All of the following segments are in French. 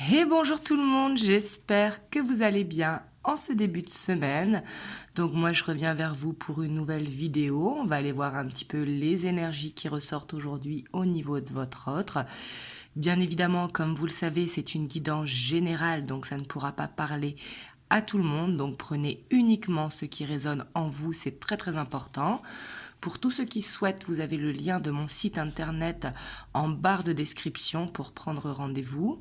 Et bonjour tout le monde, j'espère que vous allez bien en ce début de semaine. Donc moi je reviens vers vous pour une nouvelle vidéo. On va aller voir un petit peu les énergies qui ressortent aujourd'hui au niveau de votre autre. Bien évidemment, comme vous le savez, c'est une guidance générale, donc ça ne pourra pas parler à tout le monde. Donc prenez uniquement ce qui résonne en vous, c'est très très important. Pour tous ceux qui souhaitent, vous avez le lien de mon site internet en barre de description pour prendre rendez-vous.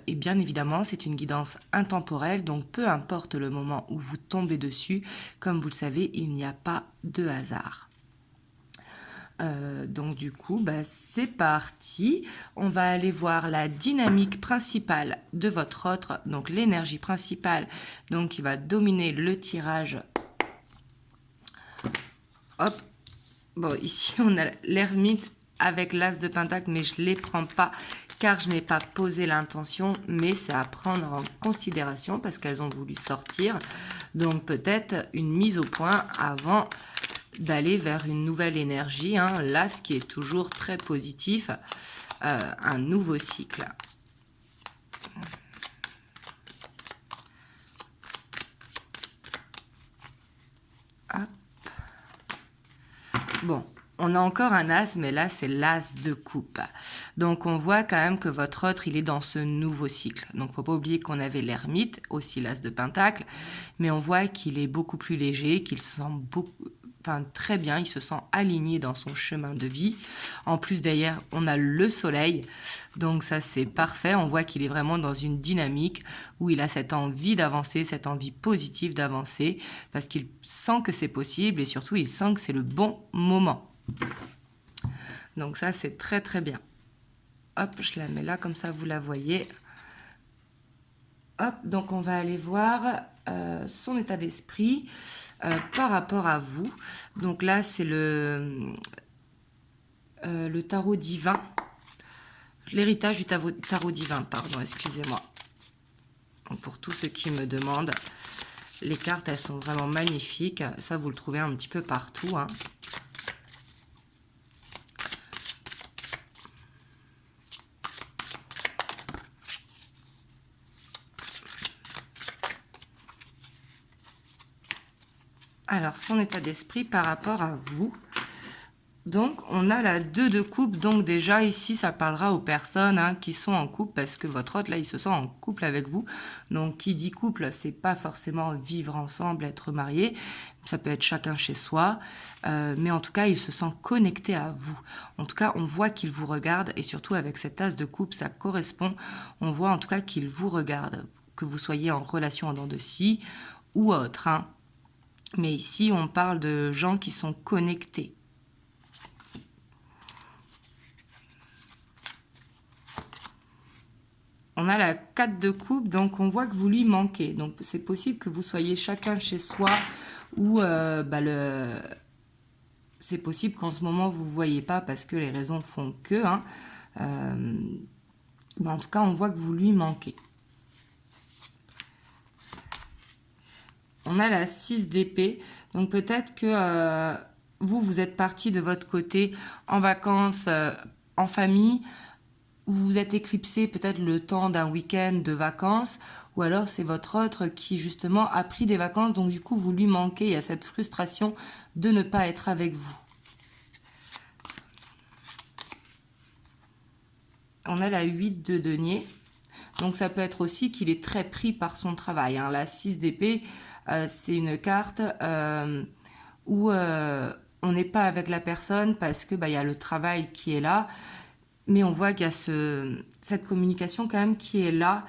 Et bien évidemment, c'est une guidance intemporelle, donc peu importe le moment où vous tombez dessus, comme vous le savez, il n'y a pas de hasard. Donc du coup, c'est parti. On va aller voir la dynamique principale de votre autre, donc l'énergie principale, donc qui va dominer le tirage. Hop. Bon, ici on a l'ermite avec l'as de pentacle, mais je ne les prends pas car je n'ai pas posé l'intention, mais c'est à prendre en considération parce qu'elles ont voulu sortir. Donc peut-être une mise au point avant d'aller vers une nouvelle énergie. L'as qui est toujours très positif, un nouveau cycle. Hop. Bon, on a encore un as, mais là, c'est l'as de coupe. Donc, on voit quand même que votre autre, il est dans ce nouveau cycle. Donc, faut pas oublier qu'on avait l'ermite, aussi l'as de pentacle, mais on voit qu'il est beaucoup plus léger, qu'il se sent très bien, il se sent aligné dans son chemin de vie. En plus, d'ailleurs, on a le soleil, donc ça, c'est parfait. On voit qu'il est vraiment dans une dynamique où il a cette envie d'avancer, cette envie positive d'avancer, parce qu'il sent que c'est possible et surtout, il sent que c'est le bon moment. Donc ça, c'est très très bien. Hop, je la mets là, comme ça, vous la voyez. Hop, donc on va aller voir son état d'esprit par rapport à vous. Donc là, c'est le tarot divin. L'héritage du tarot divin, pardon, excusez-moi. Pour tous ceux qui me demandent, les cartes, elles sont vraiment magnifiques. Ça, vous le trouvez un petit peu partout. Alors, son état d'esprit par rapport à vous. Donc, on a la 2 de coupe. Donc, déjà, ici, ça parlera aux personnes qui sont en couple parce que votre autre, là, il se sent en couple avec vous. Donc, qui dit couple, c'est pas forcément vivre ensemble, être marié. Ça peut être chacun chez soi. Mais en tout cas, il se sent connecté à vous. En tout cas, on voit qu'il vous regarde. Et surtout, avec cette as de coupe, ça correspond. On voit en tout cas qu'il vous regarde. Que vous soyez en relation en dents de scie ou autre. Mais ici, on parle de gens qui sont connectés. On a la 4 de coupe, donc on voit que vous lui manquez. Donc c'est possible que vous soyez chacun chez soi ou c'est possible qu'en ce moment vous ne voyez pas parce que les raisons font que. Mais en tout cas, on voit que vous lui manquez. On a la 6 d'épée, donc peut-être que vous êtes parti de votre côté en vacances, en famille. Vous vous êtes éclipsé peut-être le temps d'un week-end de vacances, ou alors c'est votre autre qui justement a pris des vacances, donc du coup vous lui manquez, il y a cette frustration de ne pas être avec vous. On a la 8 de denier, donc ça peut être aussi qu'il est très pris par son travail. La 6 d'épée, c'est une carte où on n'est pas avec la personne parce que y a le travail qui est là. Mais on voit qu'il y a cette communication quand même qui est là,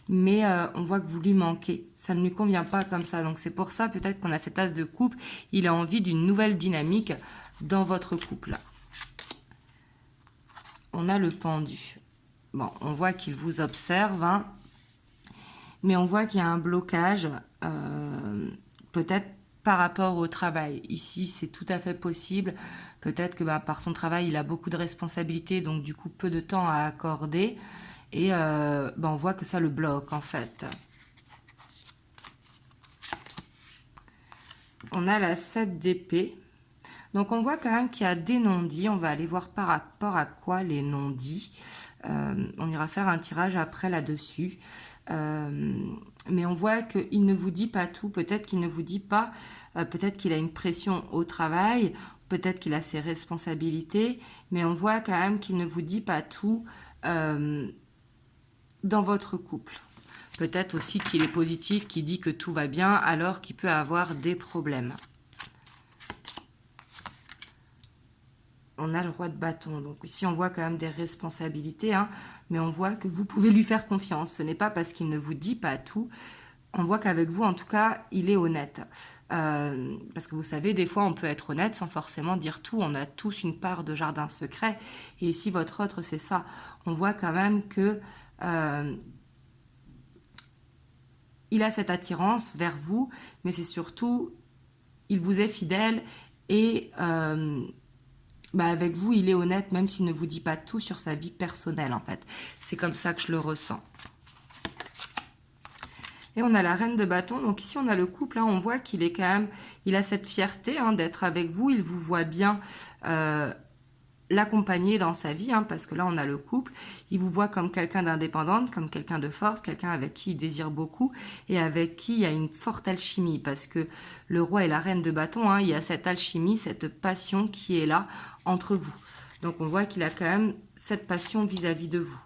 mais on voit que vous lui manquez. Ça ne lui convient pas comme ça. Donc c'est pour ça peut-être qu'on a cet as de coupe. Il a envie d'une nouvelle dynamique dans votre couple. On a le pendu. Bon, on voit qu'il vous observe, mais on voit qu'il y a un blocage, peut-être par rapport au travail. Ici, c'est tout à fait possible. Peut-être que par son travail, il a beaucoup de responsabilités, donc du coup, peu de temps à accorder. Et on voit que ça le bloque, en fait. On a la 7 d'épée. Donc, on voit quand même qu'il y a des non-dits. On va aller voir par rapport à quoi les non-dits. On ira faire un tirage après là-dessus. Mais on voit qu'il ne vous dit pas tout. Peut-être qu'il ne vous dit pas, peut-être qu'il a une pression au travail, peut-être qu'il a ses responsabilités, mais on voit quand même qu'il ne vous dit pas tout dans votre couple. Peut-être aussi qu'il est positif, qu'il dit que tout va bien, alors qu'il peut avoir des problèmes. On a le roi de bâton. Donc ici, on voit quand même des responsabilités, hein, mais on voit que vous pouvez lui faire confiance. Ce n'est pas parce qu'il ne vous dit pas tout. On voit qu'avec vous, en tout cas, il est honnête. Parce que vous savez, des fois, on peut être honnête sans forcément dire tout. On a tous une part de jardin secret. Et ici, votre autre, c'est ça. On voit quand même que il a cette attirance vers vous, mais c'est surtout, il vous est fidèle et avec vous, il est honnête, même s'il ne vous dit pas tout sur sa vie personnelle, en fait. C'est comme ça que je le ressens. Et on a la reine de bâton. Donc ici, on a le couple. Hein, on voit qu'il est quand même, il a cette fierté d'être avec vous. Il vous voit bien l'accompagner dans sa vie, parce que là, on a le couple. Il vous voit comme quelqu'un d'indépendante, comme quelqu'un de forte, quelqu'un avec qui il désire beaucoup et avec qui il y a une forte alchimie. Parce que le roi et la reine de bâton, il y a cette alchimie, cette passion qui est là entre vous. Donc, on voit qu'il a quand même cette passion vis-à-vis de vous.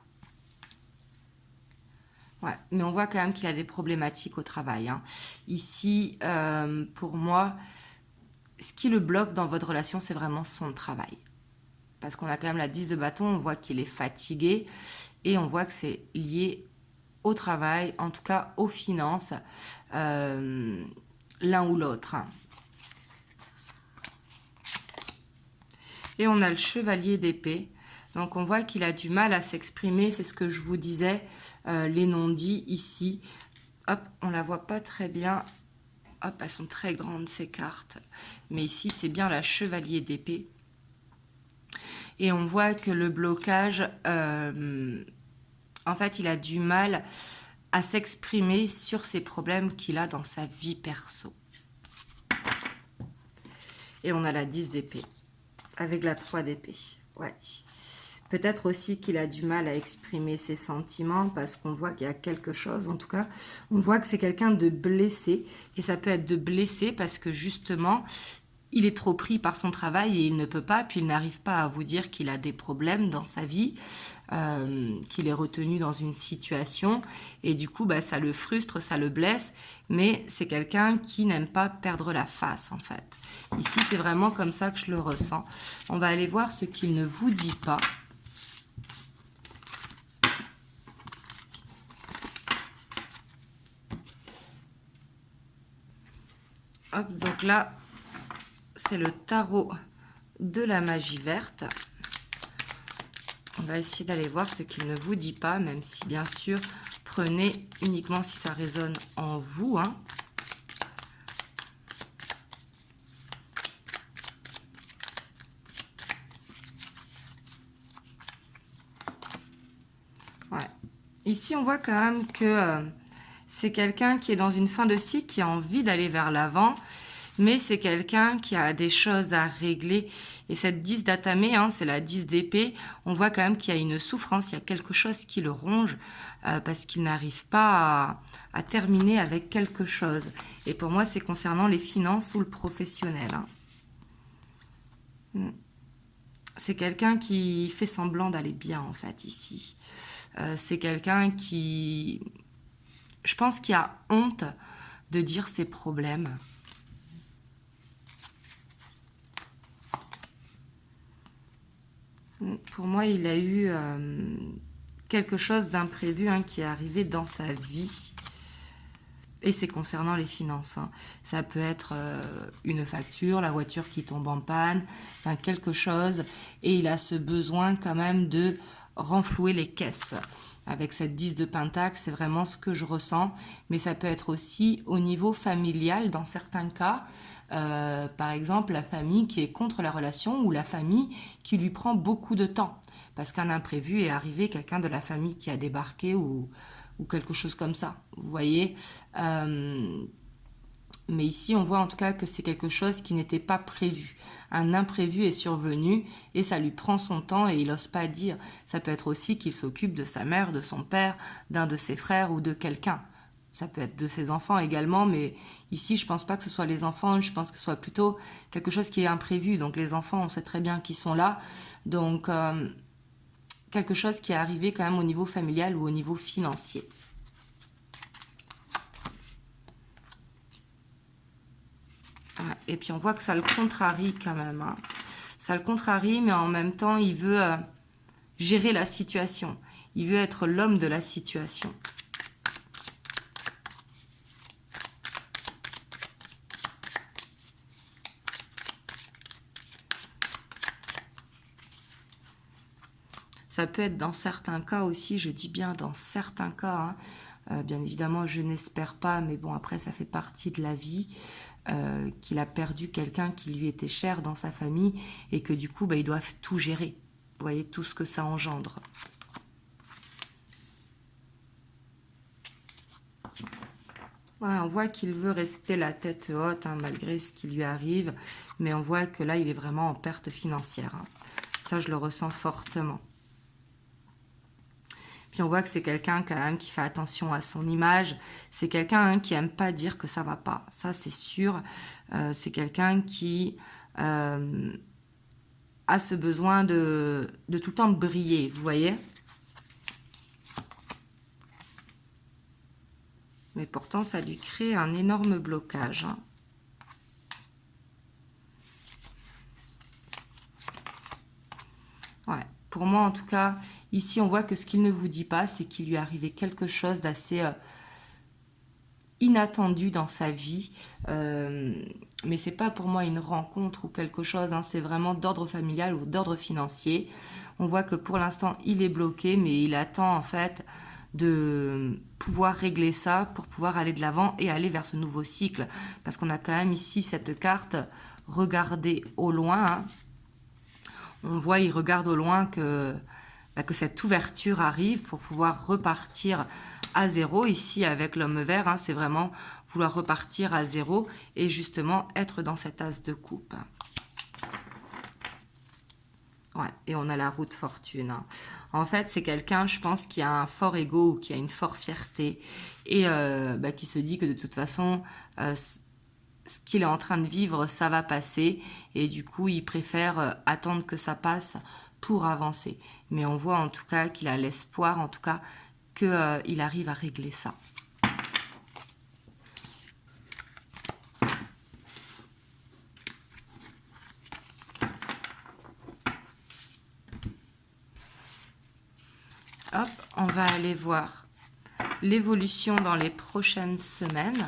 Ouais, mais on voit quand même qu'il a des problématiques au travail. Ici, pour moi, ce qui le bloque dans votre relation, c'est vraiment son travail. Parce qu'on a quand même la 10 de bâton, on voit qu'il est fatigué et on voit que c'est lié au travail, en tout cas aux finances, l'un ou l'autre. Et on a le chevalier d'épée. Donc on voit qu'il a du mal à s'exprimer, c'est ce que je vous disais, les non-dits ici. Hop, on la voit pas très bien. Hop, elles sont très grandes ces cartes. Mais ici, c'est bien la chevalier d'épée. Et on voit que le blocage, en fait, il a du mal à s'exprimer sur ses problèmes qu'il a dans sa vie perso. Et on a la 10 d'épée, avec la 3 d'épée. Ouais. Peut-être aussi qu'il a du mal à exprimer ses sentiments parce qu'on voit qu'il y a quelque chose. En tout cas, on voit que c'est quelqu'un de blessé. Et ça peut être de blessé parce que justement, il est trop pris par son travail et il ne peut pas, puis il n'arrive pas à vous dire qu'il a des problèmes dans sa vie, qu'il est retenu dans une situation et du coup ça le frustre, ça le blesse, mais c'est quelqu'un qui n'aime pas perdre la face en fait. Ici c'est vraiment comme ça que je le ressens. On va aller voir ce qu'il ne vous dit pas. Hop, donc là c'est le tarot de la magie verte. On va essayer d'aller voir ce qu'il ne vous dit pas, même si bien sûr, prenez uniquement si ça résonne en vous. Ouais. Ici, on voit quand même que c'est quelqu'un qui est dans une fin de cycle, qui a envie d'aller vers l'avant, mais c'est quelqu'un qui a des choses à régler. Et cette 10 d'atamé, c'est la 10 d'épée, on voit quand même qu'il y a une souffrance, il y a quelque chose qui le ronge parce qu'il n'arrive pas à terminer avec quelque chose. Et pour moi, c'est concernant les finances ou le professionnel. C'est quelqu'un qui fait semblant d'aller bien, en fait, ici. C'est quelqu'un qui, je pense, qui a honte de dire ses problèmes. Pour moi, il a eu quelque chose d'imprévu qui est arrivé dans sa vie. Et c'est concernant les finances. Ça peut être une facture, la voiture qui tombe en panne, enfin quelque chose. Et il a ce besoin quand même de renflouer les caisses. Avec cette 10 de pentacle, c'est vraiment ce que je ressens. Mais ça peut être aussi au niveau familial dans certains cas. Par exemple, la famille qui est contre la relation ou la famille qui lui prend beaucoup de temps. Parce qu'un imprévu est arrivé, quelqu'un de la famille qui a débarqué ou quelque chose comme ça. Vous voyez Mais ici, on voit en tout cas que c'est quelque chose qui n'était pas prévu. Un imprévu est survenu et ça lui prend son temps et il n'ose pas dire. Ça peut être aussi qu'il s'occupe de sa mère, de son père, d'un de ses frères ou de quelqu'un. Ça peut être de ses enfants également, mais ici, je pense pas que ce soit les enfants, je pense que ce soit plutôt quelque chose qui est imprévu. Donc les enfants, on sait très bien qu'ils sont là. Donc quelque chose qui est arrivé quand même au niveau familial ou au niveau financier. Et puis on voit que ça le contrarie quand même. Hein. Ça le contrarie, mais en même temps, il veut gérer la situation. Il veut être l'homme de la situation. Ça peut être dans certains cas aussi, je dis bien dans certains cas. Hein. Bien évidemment, je n'espère pas, mais bon, après, ça fait partie de la vie. Qu'il a perdu quelqu'un qui lui était cher dans sa famille et que du coup, ils doivent tout gérer. Vous voyez tout ce que ça engendre. Voilà, on voit qu'il veut rester la tête haute hein, malgré ce qui lui arrive, mais on voit que là, il est vraiment en perte financière. Hein. Ça, je le ressens fortement. Puis on voit que c'est quelqu'un quand même qui fait attention à son image. C'est quelqu'un hein, qui aime pas dire que ça va pas. Ça, c'est sûr. C'est quelqu'un qui a ce besoin de tout le temps briller, vous voyez. Mais pourtant, ça lui crée un énorme blocage. Hein. Ouais. Pour moi, en tout cas, ici, on voit que ce qu'il ne vous dit pas, c'est qu'il lui est arrivé quelque chose d'assez inattendu dans sa vie. Mais c'est pas pour moi une rencontre ou quelque chose. Hein, c'est vraiment d'ordre familial ou d'ordre financier. On voit que pour l'instant, il est bloqué, mais il attend en fait de pouvoir régler ça pour pouvoir aller de l'avant et aller vers ce nouveau cycle. Parce qu'on a quand même ici cette carte, regardez au loin. Hein. On voit, il regarde au loin que cette ouverture arrive pour pouvoir repartir à zéro. Ici, avec l'homme vert, hein, c'est vraiment vouloir repartir à zéro et justement être dans cet as de coupe. Ouais, et on a la roue de fortune. Hein. En fait, c'est quelqu'un, je pense, qui a un fort ego ou qui a une forte fierté et qui se dit que de toute façon, ce qu'il est en train de vivre, ça va passer. Et du coup, il préfère attendre que ça passe pour avancer. Mais on voit en tout cas qu'il a l'espoir, en tout cas, qu'il arrive à régler ça. Hop, on va aller voir l'évolution dans les prochaines semaines.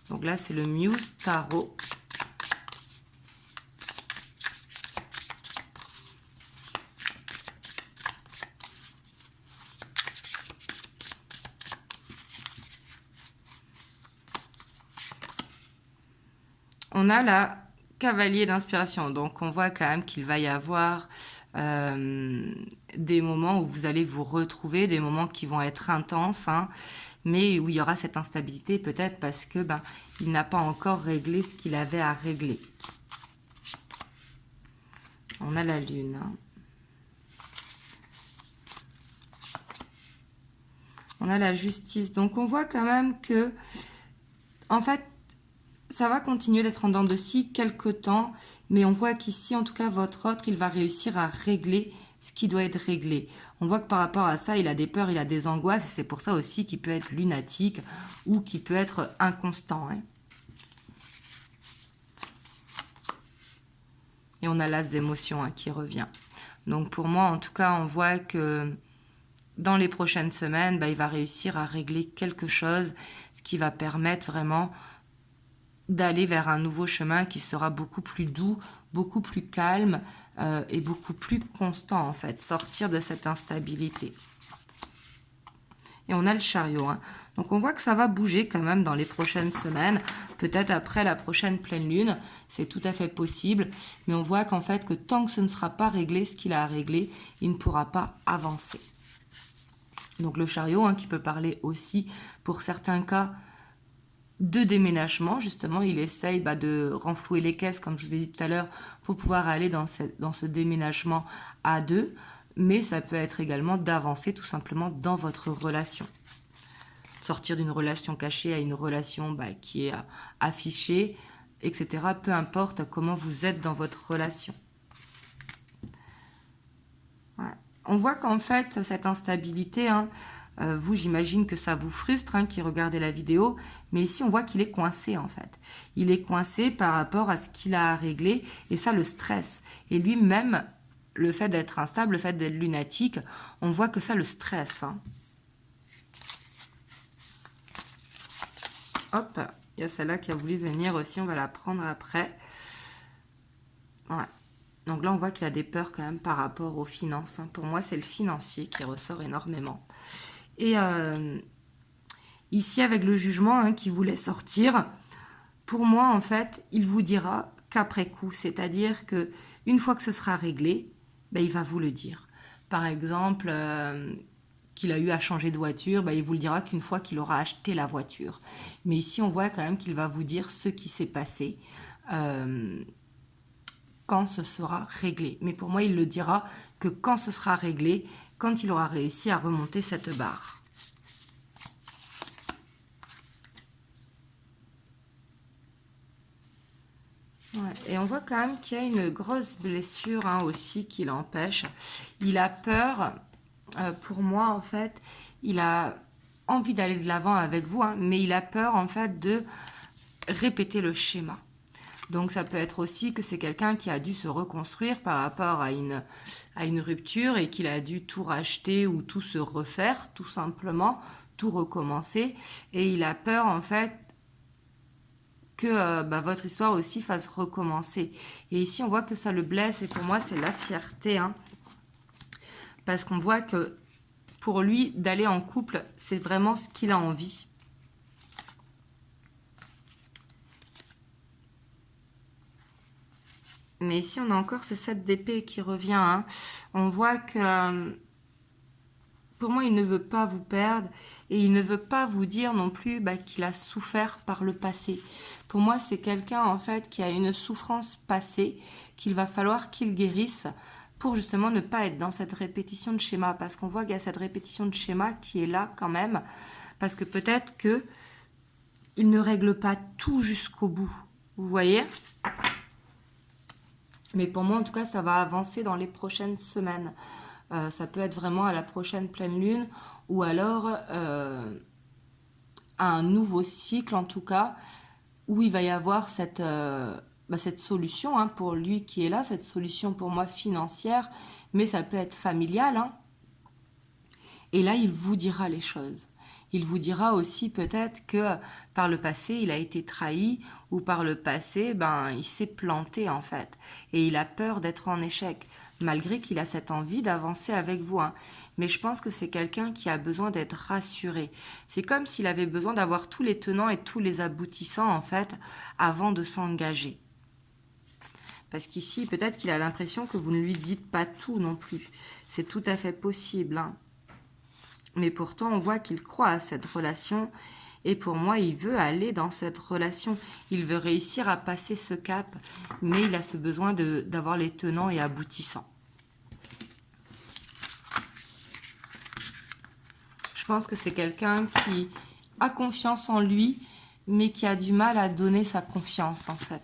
Donc là, c'est le Muse Tarot. On a la cavalier d'inspiration. Donc, on voit quand même qu'il va y avoir des moments où vous allez vous retrouver, des moments qui vont être intenses, hein, mais où il y aura cette instabilité, peut-être parce que il n'a pas encore réglé ce qu'il avait à régler. On a la lune. Hein. On a la justice. Donc, on voit quand même que, en fait, ça va continuer d'être en dents de scie quelques temps, mais on voit qu'ici, en tout cas, votre autre, il va réussir à régler ce qui doit être réglé. On voit que par rapport à ça, il a des peurs, il a des angoisses, et c'est pour ça aussi qu'il peut être lunatique ou qu'il peut être inconstant. Hein. Et on a l'as d'émotion qui revient. Donc pour moi, en tout cas, on voit que dans les prochaines semaines, il va réussir à régler quelque chose, ce qui va permettre vraiment d'aller vers un nouveau chemin qui sera beaucoup plus doux, beaucoup plus calme et beaucoup plus constant en fait, sortir de cette instabilité. Et on a le chariot. Hein. Donc on voit que ça va bouger quand même dans les prochaines semaines, peut-être après la prochaine pleine lune, c'est tout à fait possible, mais on voit qu'en fait que tant que ce ne sera pas réglé, ce qu'il a à régler, il ne pourra pas avancer. Donc le chariot qui peut parler aussi pour certains cas de déménagement. Justement, il essaye de renflouer les caisses, comme je vous ai dit tout à l'heure, pour pouvoir aller dans ce déménagement à deux. Mais ça peut être également d'avancer tout simplement dans votre relation. Sortir d'une relation cachée à une relation qui est affichée, etc. Peu importe comment vous êtes dans votre relation. Ouais. On voit qu'en fait, cette instabilité, vous, j'imagine que ça vous frustre, qui regardez la vidéo, mais ici, on voit qu'il est coincé, en fait. Il est coincé par rapport à ce qu'il a à régler, et ça le stresse. Et lui-même, le fait d'être instable, le fait d'être lunatique, on voit que ça le stresse. Hop, il y a celle-là qui a voulu venir aussi, on va la prendre après. Ouais. Donc là, on voit qu'il a des peurs quand même par rapport aux finances. Pour moi, c'est le financier qui ressort énormément. Et ici, avec le jugement qui voulait sortir, pour moi, en fait, il vous dira qu'après coup, c'est-à-dire que une fois que ce sera réglé, il va vous le dire. Par exemple, qu'il a eu à changer de voiture, il vous le dira qu'une fois qu'il aura acheté la voiture. Mais ici, on voit quand même qu'il va vous dire ce qui s'est passé quand ce sera réglé. Mais pour moi, il le dira que quand ce sera réglé, quand il aura réussi à remonter cette barre. Ouais, et on voit quand même qu'il y a une grosse blessure aussi qui l'empêche. Il a peur, pour moi en fait, il a envie d'aller de l'avant avec vous, mais il a peur en fait de répéter le schéma. Donc ça peut être aussi que c'est quelqu'un qui a dû se reconstruire par rapport à une rupture et qu'il a dû tout racheter ou tout se refaire, tout simplement, tout recommencer. Et il a peur en fait que votre histoire aussi fasse recommencer. Et ici, on voit que ça le blesse et pour moi, c'est la fierté. Parce qu'on voit que pour lui, d'aller en couple, c'est vraiment ce qu'il a envie. Mais ici, on a encore ces 7 d'épée qui revient. On voit que pour moi, il ne veut pas vous perdre et il ne veut pas vous dire non plus qu'il a souffert par le passé. Pour moi, c'est quelqu'un en fait qui a une souffrance passée qu'il va falloir qu'il guérisse pour justement ne pas être dans cette répétition de schéma. Parce qu'on voit qu'il y a cette répétition de schéma qui est là quand même. Parce que peut-être que il ne règle pas tout jusqu'au bout. Vous voyez ? Mais pour moi, en tout cas, ça va avancer dans les prochaines semaines. Ça peut être vraiment à la prochaine pleine lune ou alors à un nouveau cycle, en tout cas, où il va y avoir cette solution pour lui qui est là, cette solution pour moi financière, mais ça peut être familial. Et là, il vous dira les choses. Il vous dira aussi peut-être que par le passé, il a été trahi ou par le passé, il s'est planté en fait. Et il a peur d'être en échec, malgré qu'il a cette envie d'avancer avec vous. Mais je pense que c'est quelqu'un qui a besoin d'être rassuré. C'est comme s'il avait besoin d'avoir tous les tenants et tous les aboutissants en fait avant de s'engager. Parce qu'ici, peut-être qu'il a l'impression que vous ne lui dites pas tout non plus. C'est tout à fait possible. Mais pourtant, on voit qu'il croit à cette relation. Et pour moi, il veut aller dans cette relation. Il veut réussir à passer ce cap. Mais il a ce besoin d'avoir les tenants et aboutissants. Je pense que c'est quelqu'un qui a confiance en lui, mais qui a du mal à donner sa confiance, en fait.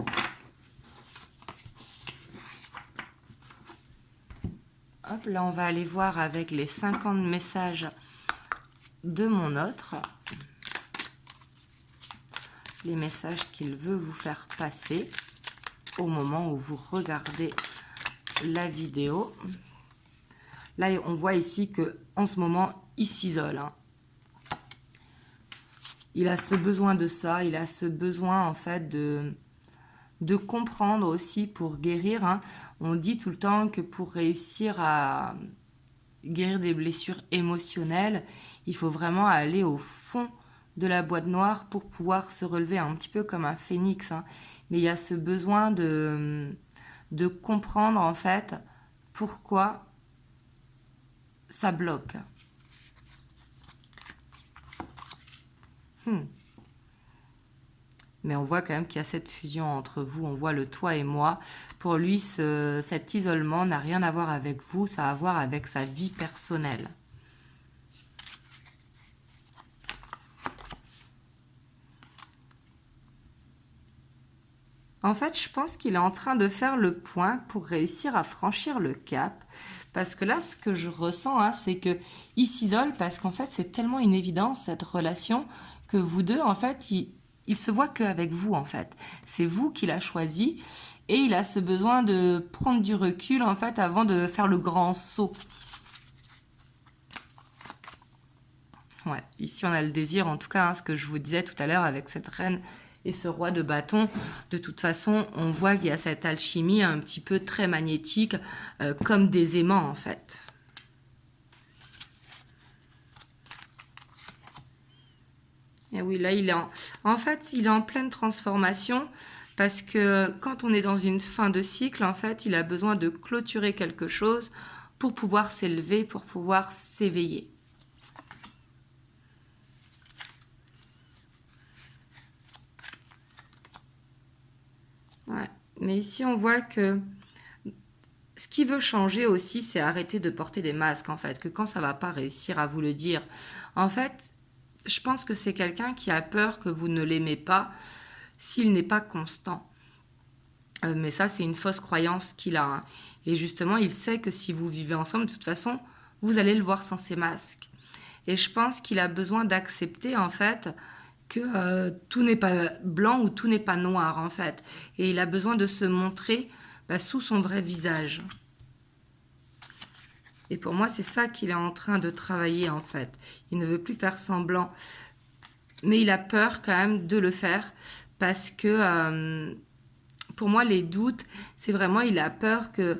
Hop, là, on va aller voir avec les 50 messages de mon autre. Les messages qu'il veut vous faire passer au moment où vous regardez la vidéo. Là, on voit ici que en ce moment, il s'isole. Il a ce besoin de ça, il a ce besoin en fait de comprendre aussi pour guérir. On dit tout le temps que pour réussir à guérir des blessures émotionnelles, il faut vraiment aller au fond de la boîte noire pour pouvoir se relever un petit peu comme un phénix. Mais il y a ce besoin de comprendre en fait pourquoi ça bloque. Mais on voit quand même qu'il y a cette fusion entre vous, on voit le toi et moi. Pour lui, cet isolement n'a rien à voir avec vous, ça a à voir avec sa vie personnelle. En fait, je pense qu'il est en train de faire le point pour réussir à franchir le cap. Parce que là, ce que je ressens, hein, c'est que il s'isole parce qu'en fait, c'est tellement une évidence, cette relation, que vous deux, en fait, il se voit qu'avec vous, en fait. C'est vous qu'il a choisi et il a ce besoin de prendre du recul, en fait, avant de faire le grand saut. Ouais, ici, on a le désir, en tout cas, hein, ce que je vous disais tout à l'heure avec cette reine et ce roi de bâton. De toute façon, on voit qu'il y a cette alchimie un petit peu très magnétique, comme des aimants, en fait. Et oui, là, en fait, il est en pleine transformation parce que quand on est dans une fin de cycle, en fait, il a besoin de clôturer quelque chose pour pouvoir s'élever, pour pouvoir s'éveiller. Ouais. Mais ici, on voit que ce qui veut changer aussi, c'est arrêter de porter des masques, en fait, que quand ça va pas réussir à vous le dire. En fait, je pense que c'est quelqu'un qui a peur que vous ne l'aimez pas s'il n'est pas constant. Mais ça, c'est une fausse croyance qu'il a, hein. Et justement, il sait que si vous vivez ensemble, de toute façon, vous allez le voir sans ses masques. Et je pense qu'il a besoin d'accepter, en fait, que tout n'est pas blanc ou tout n'est pas noir, en fait. Et il a besoin de se montrer sous son vrai visage. Et pour moi, c'est ça qu'il est en train de travailler, en fait. Il ne veut plus faire semblant. Mais il a peur quand même de le faire parce que, pour moi, les doutes, c'est vraiment, il a peur que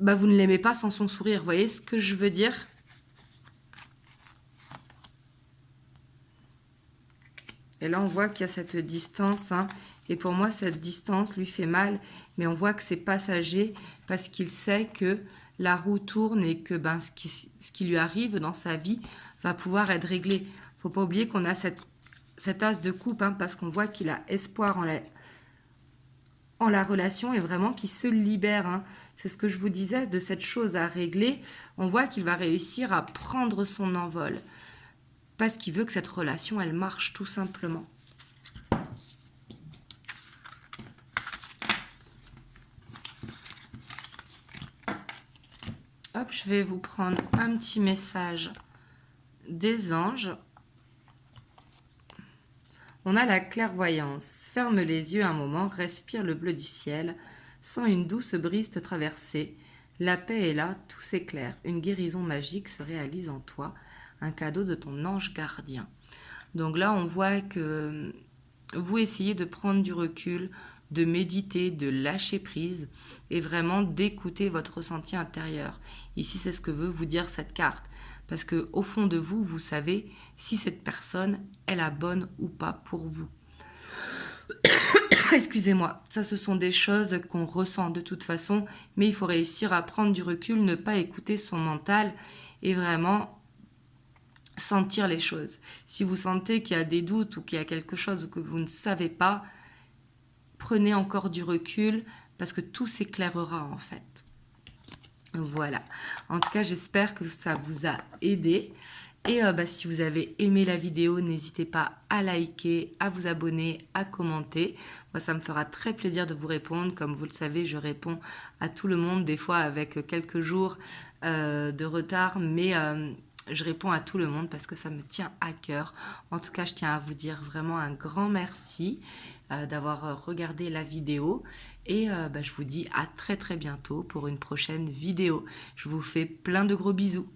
vous ne l'aimez pas sans son sourire. Vous voyez ce que je veux dire? Et là, on voit qu'il y a cette distance, hein. Et pour moi, cette distance lui fait mal. Mais on voit que c'est passager parce qu'il sait que la roue tourne et que ce qui lui arrive dans sa vie va pouvoir être réglé. Faut pas oublier qu'on a cet as de coupe, hein, parce qu'on voit qu'il a espoir en la relation et vraiment qu'il se libère, hein. C'est ce que je vous disais de cette chose à régler. On voit qu'il va réussir à prendre son envol parce qu'il veut que cette relation, elle marche tout simplement. Hop, je vais vous prendre un petit message des anges. On a la clairvoyance. Ferme les yeux un moment, respire le bleu du ciel. Sens une douce brise te traverser. La paix est là, tout s'éclaire. Une guérison magique se réalise en toi. Un cadeau de ton ange gardien. Donc là, on voit que vous essayez de prendre du recul, de méditer, de lâcher prise et vraiment d'écouter votre ressenti intérieur. Ici, c'est ce que veut vous dire cette carte. Parce que au fond de vous, vous savez si cette personne est la bonne ou pas pour vous. Excusez-moi, ça ce sont des choses qu'on ressent de toute façon, mais il faut réussir à prendre du recul, ne pas écouter son mental et vraiment sentir les choses. Si vous sentez qu'il y a des doutes ou qu'il y a quelque chose que vous ne savez pas, prenez encore du recul parce que tout s'éclairera en fait. Voilà. En tout cas, j'espère que ça vous a aidé. Et si vous avez aimé la vidéo, n'hésitez pas à liker, à vous abonner, à commenter. Moi, ça me fera très plaisir de vous répondre. Comme vous le savez, je réponds à tout le monde, des fois avec quelques jours de retard, mais je réponds à tout le monde parce que ça me tient à cœur. En tout cas, je tiens à vous dire vraiment un grand merci d'avoir regardé la vidéo. Et je vous dis à très très bientôt pour une prochaine vidéo. Je vous fais plein de gros bisous.